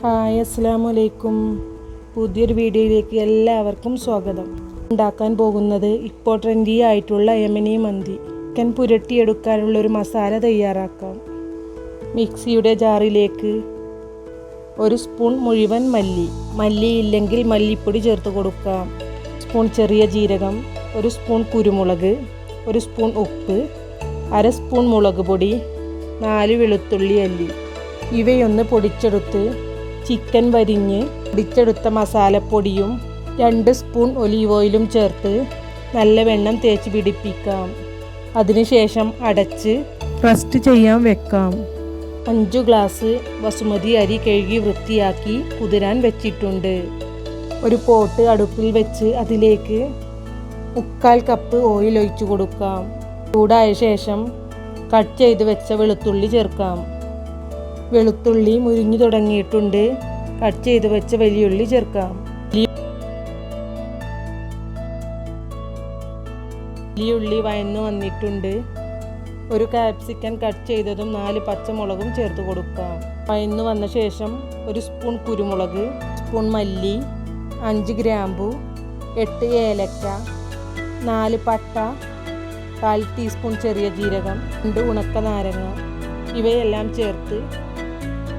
Hi, അസ്സലാമു അലൈക്കും. പുതിയൊരു വീഡിയോയിലേക്ക് എല്ലാവർക്കും സ്വാഗതം. ഉണ്ടാക്കാൻ പോകുന്നത് ഇപ്പോൾ ട്രെൻഡി ആയിട്ടുള്ള യമനി മന്തി. ചിക്കൻ പുരട്ടിയെടുക്കാനുള്ള ഒരു മസാല തയ്യാറാക്കാം. മിക്സിയുടെ ജാറിലേക്ക് 1 സ്പൂൺ മുഴുവൻ മല്ലി ഇല്ലെങ്കിൽ മല്ലിപ്പൊടി ചേർത്ത് കൊടുക്കാം. സ്പൂൺ ചെറിയ ജീരകം, 1 സ്പൂൺ കുരുമുളക്, 1 സ്പൂൺ ഉപ്പ്, 1/2 സ്പൂൺ മുളക് പൊടി, 4 വെളുത്തുള്ളി അല്ലി. ഇവയൊന്ന് പൊടിച്ചെടുത്ത് ചിക്കൻ വരിഞ്ഞ് പൊടിച്ചെടുത്ത മസാലപ്പൊടിയും 2 സ്പൂൺ ഒലീവ് ഓയിലും ചേർത്ത് നല്ലവണ്ണം തേച്ച് പിടിപ്പിക്കാം. അതിനുശേഷം അടച്ച് റസ്റ്റ് ചെയ്യാൻ വെക്കാം. 5 ഗ്ലാസ് ബസുമതി അരി കഴുകി വൃത്തിയാക്കി കുതിരാൻ വെച്ചിട്ടുണ്ട്. ഒരു പോട്ട് അടുപ്പിൽ വെച്ച് അതിലേക്ക് 1/4 കപ്പ് ഓയിൽ ഒഴിച്ചു കൊടുക്കാം. ചൂടായ ശേഷം കട്ട് ചെയ്ത് വെച്ച വെളുത്തുള്ളി ചേർക്കാം. വെളുത്തുള്ളി മുരിഞ്ഞു തുടങ്ങിയിട്ടുണ്ട്. കട്ട് ചെയ്ത് വെച്ച വലിയുള്ളി ചേർക്കാം. വലിയുള്ളി വഴന്നു വന്നിട്ടുണ്ട്. ഒരു കാപ്സിക്കൻ കട്ട് ചെയ്തതും 4 പച്ചമുളകും ചേർത്ത് കൊടുക്കാം. വഴന്നു വന്ന ശേഷം 1 സ്പൂൺ കുരുമുളക്, സ്പൂൺ മല്ലി, 5 ഗ്രാമ്പു, 8 ഏലക്ക, 4 പട്ട, 1/4 ടീസ്പൂൺ ചെറിയ ജീരകം, 2 ഉണക്ക നാരങ്ങ ഇവയെല്ലാം ചേർത്ത്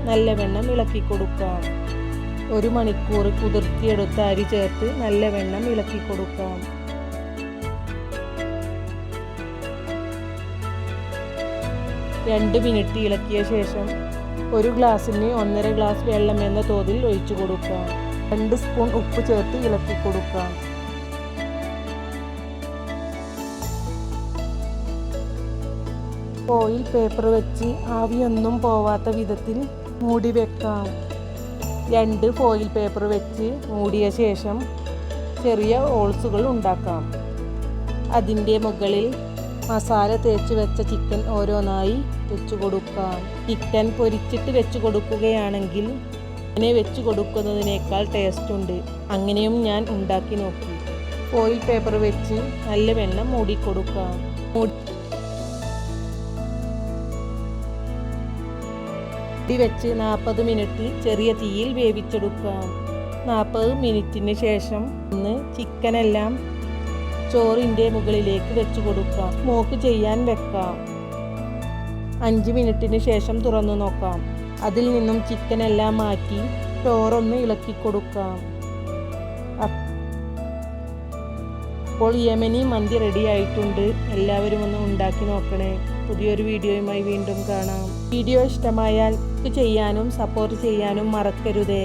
നല്ലവണ്ണം ഇളക്കി കൊടുക്കാം. 1 മണിക്കൂർ കുതിർത്തിയെടുത്ത അരി ചേർത്ത് നല്ലവണ്ണം ഇളക്കി കൊടുക്കാം. രണ്ട് മിനിറ്റ് ഇളക്കിയ ശേഷം 1 ഗ്ലാസ്സിന് 1.5 ഗ്ലാസ് വെള്ളം എന്ന തോതിൽ ഒഴിച്ചു കൊടുക്കാം. 2 സ്പൂൺ ഉപ്പ് ചേർത്ത് ഇളക്കി കൊടുക്കാം. ഓയിൽ പേപ്പർ വെച്ച് ആവിയൊന്നും പോവാത്ത വിധത്തിൽ മൂടി വെക്കാം. 2 ഫോയിൽ പേപ്പർ വെച്ച് മൂടിയ ശേഷം ചെറിയ ഹോൾസുകൾ ഉണ്ടാക്കാം. അതിൻ്റെ മുകളിൽ മസാല തേച്ച് വെച്ച ചിക്കൻ ഓരോന്നായി വെച്ച് കൊടുക്കാം. ചിക്കൻ പൊരിച്ചിട്ട് വെച്ച് കൊടുക്കുകയാണെങ്കിൽ അങ്ങനെ വെച്ച് കൊടുക്കുന്നതിനേക്കാൾ ടേസ്റ്റ് ഉണ്ട്. അങ്ങനെയും ഞാൻ ഉണ്ടാക്കി നോക്കി. ഫോയിൽ പേപ്പർ വെച്ച് നല്ലവണ്ണം മൂടിക്കൊടുക്കാം. വെച്ച് 40 മിനിറ്റ് ചെറിയ തീയിൽ വേവിച്ചെടുക്കാം. 40 മിനിറ്റിന് ശേഷം ചിക്കനെല്ലാം ചോറിൻ്റെ മുകളിലേക്ക് വെച്ച് കൊടുക്കാം. സ്മോക്ക് ചെയ്യാൻ വെക്കാം. 5 മിനിറ്റിന് ശേഷം തുറന്നു നോക്കാം. അതിൽ നിന്നും ചിക്കനെല്ലാം മാറ്റി ചോറൊന്ന് ഇളക്കി കൊടുക്കാം. അപ്പോൾ യമനി മന്തി റെഡി ആയിട്ടുണ്ട്. എല്ലാവരും ഒന്ന് ഉണ്ടാക്കി നോക്കണേ. പുതിയൊരു വീഡിയോയുമായി വീണ്ടും കാണാം. വീഡിയോ ഇഷ്ടമായാൽ ലൈക്ക് ചെയ്യാനും സപ്പോർട്ട് ചെയ്യാനും മറക്കരുതേ.